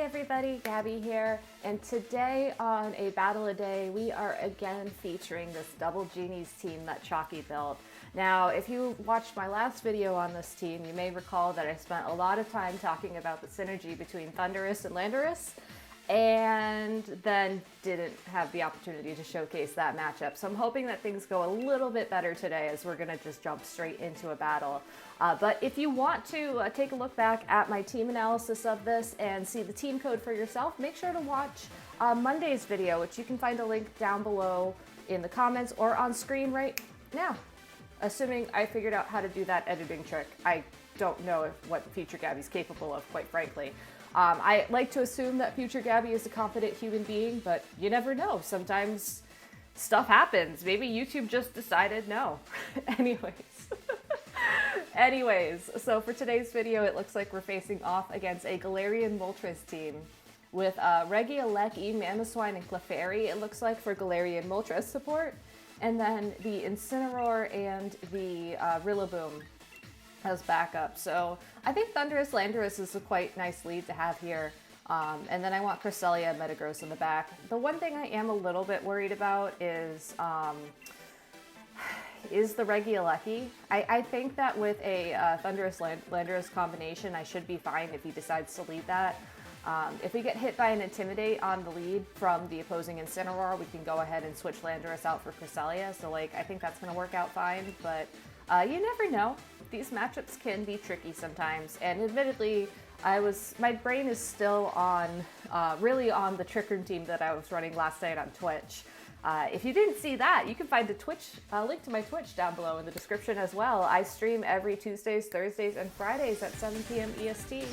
everybody, Gabby here, and today on A Battle a Day, we are again featuring this double Genies team that Chalky built. Now, if you watched my last video on this team, you may recall that I spent a lot of time talking about the synergy between Thundurus and Landorus, and then didn't have the opportunity to showcase that matchup. So I'm hoping that things go a little bit better today as we're gonna just jump straight into a battle. But if you want to take a look back at my team analysis of this and see the team code for yourself, make sure to watch Monday's video, which you can find a link down below in the comments or on screen right now. Assuming I figured out how to do that editing trick. I don't know what Future Gabby's capable of, quite frankly. I like to assume that Future Gabby is a confident human being, but you never know. Sometimes stuff happens. Maybe YouTube just decided no. Anyways, so for today's video, it looks like we're facing off against a Galarian Moltres team with Regieleki, Mamoswine, and Clefairy, it looks like, for Galarian Moltres support, and then the Incineroar and the Rillaboom as backup. So I think Thundurus Landorus is a quite nice lead to have here. And then I want Cresselia and Metagross in the back. The one thing I am a little bit worried about is the Regieleki. I think that with a Thundurus Landorus combination, I should be fine if he decides to lead that. If we get hit by an Intimidate on the lead from the opposing Incineroar, we can go ahead and switch Landorus out for Cresselia. So like, I think that's going to work out fine, but you never know. These matchups can be tricky sometimes, and admittedly, my brain is still on, really on the Trick Room team that I was running last night on Twitch. If you didn't see that, you can find a link to my Twitch down below in the description as well. I stream every Tuesdays, Thursdays, and Fridays at 7 p.m. EST,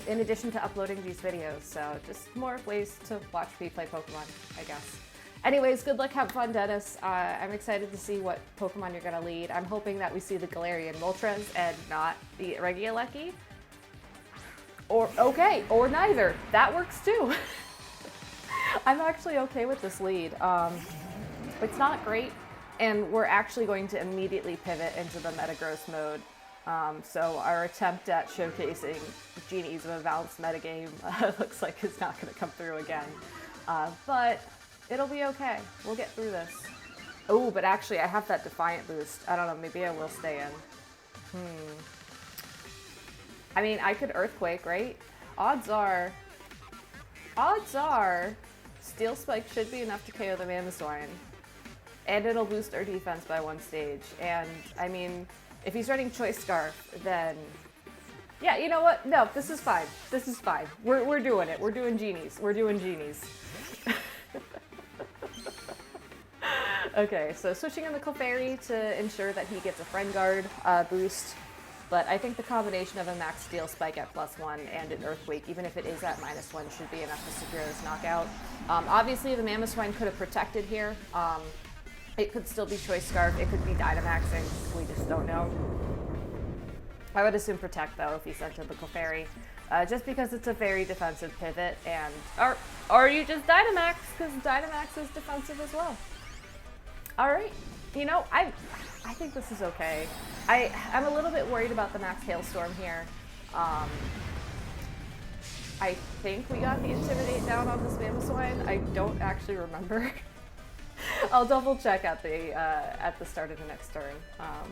in addition to uploading these videos. So just more ways to watch me play Pokemon, I guess. Anyways, good luck, have fun, Dennis. I'm excited to see what Pokemon you're gonna lead. I'm hoping that we see the Galarian Moltres and not the Regieleki. Or neither. That works too. I'm actually okay with this lead. It's not great, and we're actually going to immediately pivot into the Metagross mode. So our attempt at showcasing Genies of a balanced metagame looks like it's not going to come through again. But it'll be okay. We'll get through this. Oh, but actually I have that Defiant boost. I don't know, maybe I will stay in. I mean, I could Earthquake, right? Odds are, Steel Spike should be enough to KO the Mamoswine. And it'll boost our defense by 1 stage. And, I mean, if he's running Choice Scarf, then... Yeah, you know what? No, this is fine. This is fine. We're doing it. We're doing Genies. We're doing Genies. Okay, so switching in the Clefairy to ensure that he gets a Friend Guard boost. But I think the combination of a max Steel Spike at +1 and an Earthquake, even if it is at -1, should be enough to secure this knockout. Obviously, the Mamoswine could have protected here. It could still be Choice Scarf. It could be Dynamaxing. We just don't know. I would assume Protect, though, if he sent in the Clefairy. Just because it's a very defensive pivot, and... Or you just Dynamax, because Dynamax is defensive as well. Alright. You know, I think this is okay. I'm a little bit worried about the max Hailstorm here. I think we got the Intimidate down on this Mamoswine. I don't actually remember. I'll double check at the start of the next turn.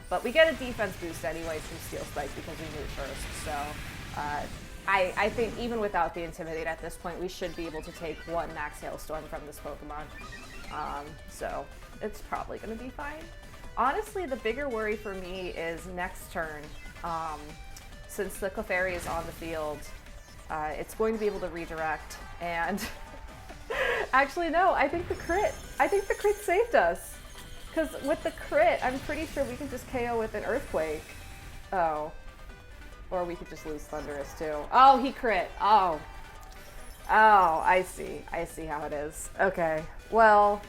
But we get a defense boost anyways from Steel Spike because we moved first. So I think even without the Intimidate at this point, we should be able to take 1 max Hailstorm from this Pokemon. So it's probably going to be fine. Honestly, the bigger worry for me is next turn. Since the Clefairy is on the field, it's going to be able to redirect, and actually no, I think the crit saved us. Because with the crit, I'm pretty sure we can just KO with an Earthquake. Oh. Or we could just lose Thundurus too. Oh, he crit. Oh. Oh, I see. I see how it is. Okay. Well,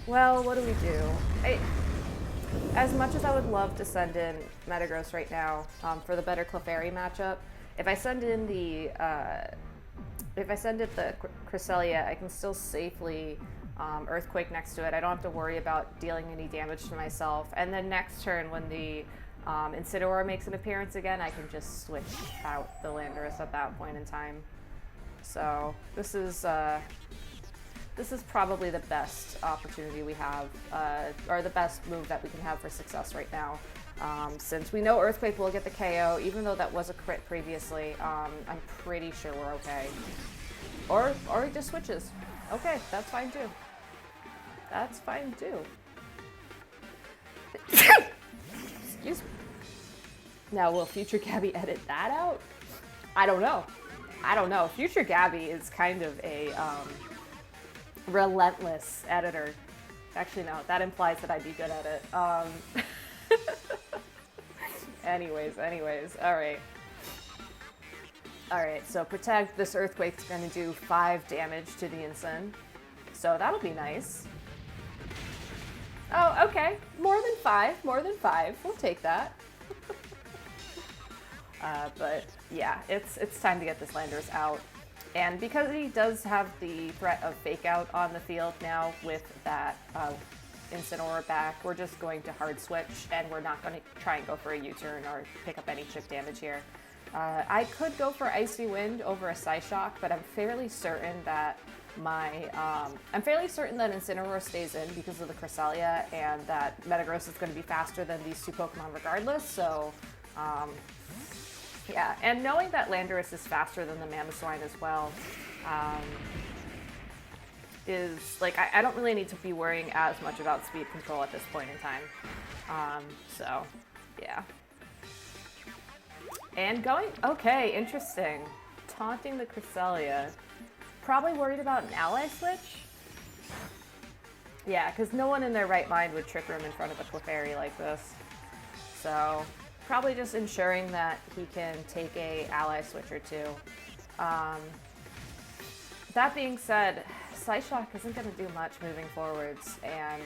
what do we do? As much as I would love to send in Metagross right now for the better Clefairy matchup, if I send in the Cresselia, I can still safely Earthquake next to it. I don't have to worry about dealing any damage to myself. And then next turn, when the Incineroar makes an appearance again, I can just switch out the Landorus at that point in time. So this is probably the best opportunity we have, or the best move that we can have for success right now. Since we know Earthquake will get the KO, even though that was a crit previously, I'm pretty sure we're okay. Or he just switches. Okay, that's fine too. That's fine too. Excuse me. Now, will Future Gabby edit that out? I don't know. I don't know. Future Gabby is kind of a relentless editor. Actually, no, that implies that I'd be good at it. Anyways, alright. Alright, so Protect, this Earthquake's gonna do 5 damage to the Incin. So that'll be nice. Oh, okay. More than 5. We'll take that. But yeah, it's time to get this Landorus out. And because he does have the threat of Fake Out on the field now with that Incineroar back, we're just going to hard switch, and we're not going to try and go for a U-turn or pick up any chip damage here. I could go for Icy Wind over a Psyshock, but I'm fairly certain that Incineroar stays in because of the Cresselia, and that Metagross is going to be faster than these two Pokemon regardless, so yeah, and knowing that Landorus is faster than the Mamoswine as well, is, like, I don't really need to be worrying as much about speed control at this point in time. So, yeah. And going, okay, interesting. Taunting the Cresselia. Probably worried about an ally switch? Yeah, because no one in their right mind would Trick Room in front of a Clefairy like this. So, probably just ensuring that he can take a ally switch or two. That being said, Psyshock isn't going to do much moving forwards, and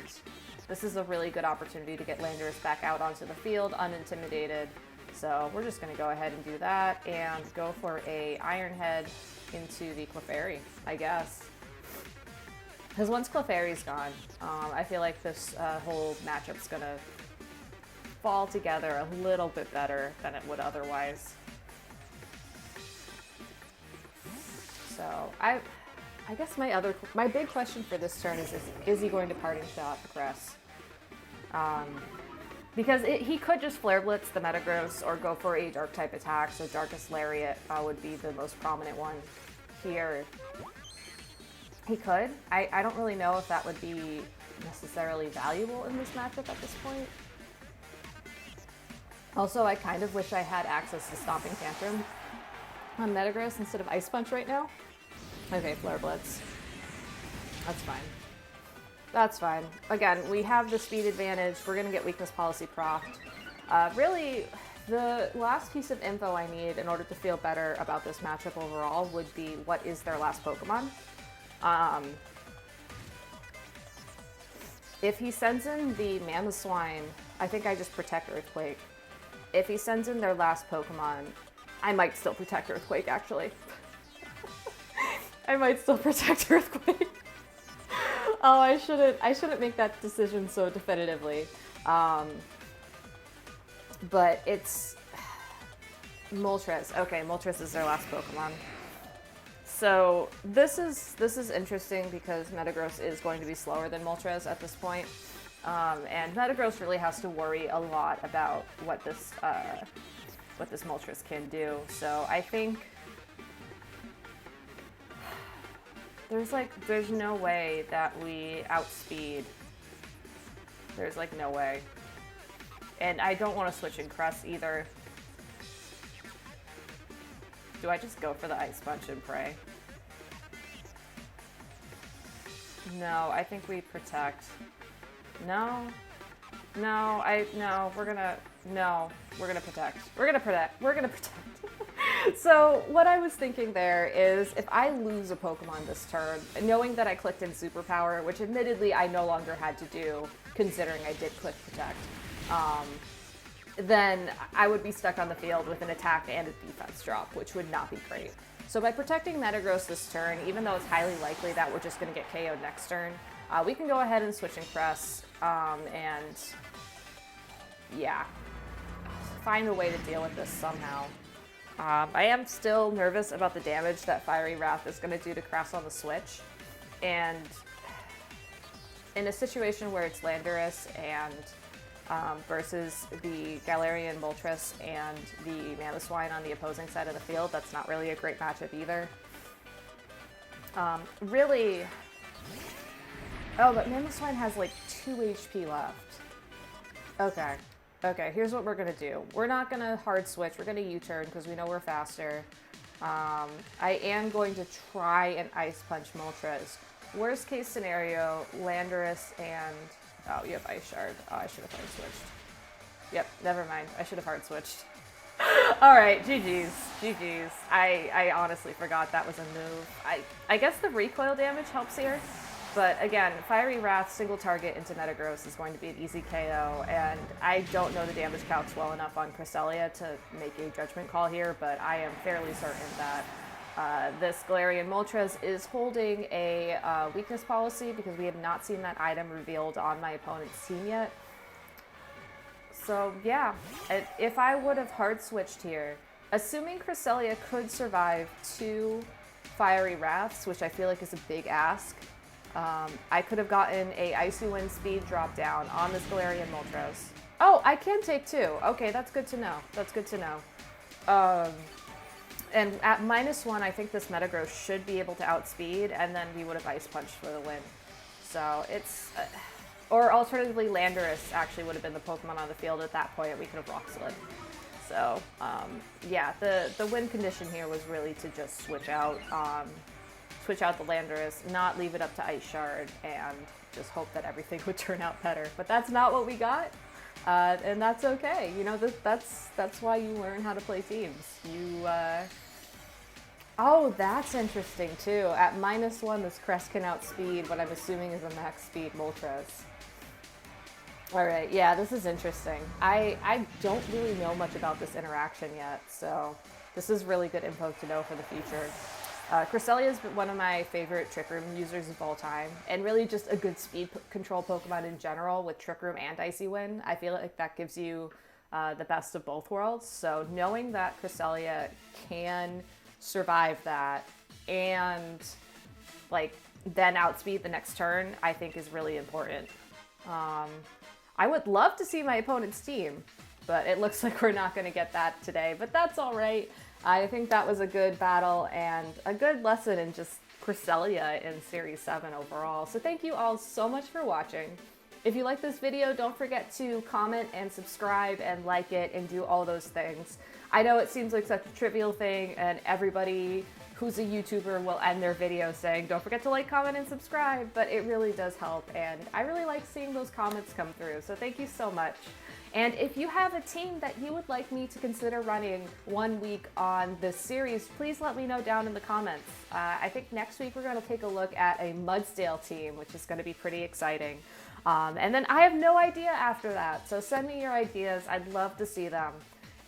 this is a really good opportunity to get Landorus back out onto the field unintimidated. So we're just going to go ahead and do that and go for a Iron Head into the Clefairy, I guess. Because once Clefairy's gone, I feel like this whole matchup's going to fall together a little bit better than it would otherwise. So I guess my big question for this turn is he going to Parting Shot the Cress? Because he could just Flare Blitz the Metagross or go for a Dark type attack, so Darkest Lariat would be the most prominent one here. He could. I don't really know if that would be necessarily valuable in this matchup at this point. Also, I kind of wish I had access to Stomping Tantrum on Metagross instead of Ice Punch right now. Okay, Flare Blitz. That's fine. That's fine. Again, we have the speed advantage. We're going to get Weakness Policy procced. Really, the last piece of info I need in order to feel better about this matchup overall would be what is their last Pokemon. If he sends in the Mamoswine, I think I just Protect Earthquake. If he sends in their last Pokemon, I might still Protect Earthquake, actually. I might still Protect Earthquake. Oh, I shouldn't make that decision so definitively. But it's Moltres. Okay, Moltres is their last Pokemon. So this is interesting because Metagross is going to be slower than Moltres at this point. And Metagross really has to worry a lot about what this Moltres can do. So I think there's no way that we outspeed. There's like no way. And I don't want to switch in Crest either. Do I just go for the Ice Punch and pray? No, I think we Protect. No, we're gonna Protect. We're gonna Protect. So what I was thinking there is if I lose a Pokemon this turn, knowing that I clicked in Superpower, which admittedly I no longer had to do, considering I did click Protect, then I would be stuck on the field with an attack and a defense drop, which would not be great. So by protecting Metagross this turn, even though it's highly likely that we're just going to get KO'd next turn, we can go ahead and switch in Crest, and yeah. find a way to deal with this somehow. I am still nervous about the damage that Fiery Wrath is going to do to Crest on the Switch. And in a situation where it's Landorus and versus the Galarian Moltres and the Mamoswine on the opposing side of the field, that's not really a great matchup either. Really... Oh, but Mamoswine has like 2 HP left. Okay. Okay, here's what we're gonna do. We're not gonna hard switch, we're gonna U-turn because we know we're faster. I am going to try and Ice Punch Moltres. Worst case scenario, Landorus and... Oh, you have Ice Shard. Oh, I should have hard switched. Yep, never mind. I should have hard switched. Alright, GG's. GG's. I honestly forgot that was a move. I guess the recoil damage helps here. But again, Fiery Wrath, single target into Metagross is going to be an easy KO, and I don't know the damage calcs well enough on Cresselia to make a judgment call here, but I am fairly certain that this Galarian Moltres is holding a weakness policy because we have not seen that item revealed on my opponent's team yet. So yeah, if I would have hard switched here, assuming Cresselia could survive 2 Fiery Wraths, which I feel like is a big ask, I could have gotten a Icy Wind speed drop down on this Galarian Moltres. Oh, I can take 2. Okay, that's good to know. That's good to know. And at -1, I think this Metagross should be able to outspeed, and then we would have Ice Punched for the win. So it's... or alternatively, Landorus actually would have been the Pokemon on the field at that point, and we could have Rock Slid. So, yeah, the win condition here was really to just switch out the Landorus, not leave it up to Ice Shard, and just hope that everything would turn out better. But that's not what we got, and that's okay. You know, that's why you learn how to play teams. Oh, that's interesting too. At -1, this Crest can outspeed what I'm assuming is a max speed Moltres. Alright, yeah, this is interesting. I don't really know much about this interaction yet, so this is really good info to know for the future. Cresselia is one of my favorite Trick Room users of all time, and really just a good speed control Pokemon in general with Trick Room and Icy Wind. I feel like that gives you the best of both worlds, so knowing that Cresselia can survive that and like then outspeed the next turn, I think is really important. I would love to see my opponent's team, but it looks like we're not going to get that today, but that's all right. I think that was a good battle and a good lesson in just Cresselia in Series 7 overall. So thank you all so much for watching. If you like this video, don't forget to comment and subscribe and like it and do all those things. I know it seems like such a trivial thing, and everybody who's a YouTuber will end their video saying, don't forget to like, comment, and subscribe, but it really does help, and I really like seeing those comments come through, so thank you so much. And if you have a team that you would like me to consider running 1 week on this series, please let me know down in the comments. I think next week we're going to take a look at a Mudsdale team, which is going to be pretty exciting. And then I have no idea after that, so send me your ideas. I'd love to see them.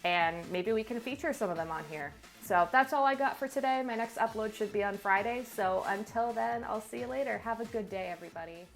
And maybe we can feature some of them on here. So that's all I got for today. My next upload should be on Friday. So until then, I'll see you later. Have a good day, everybody.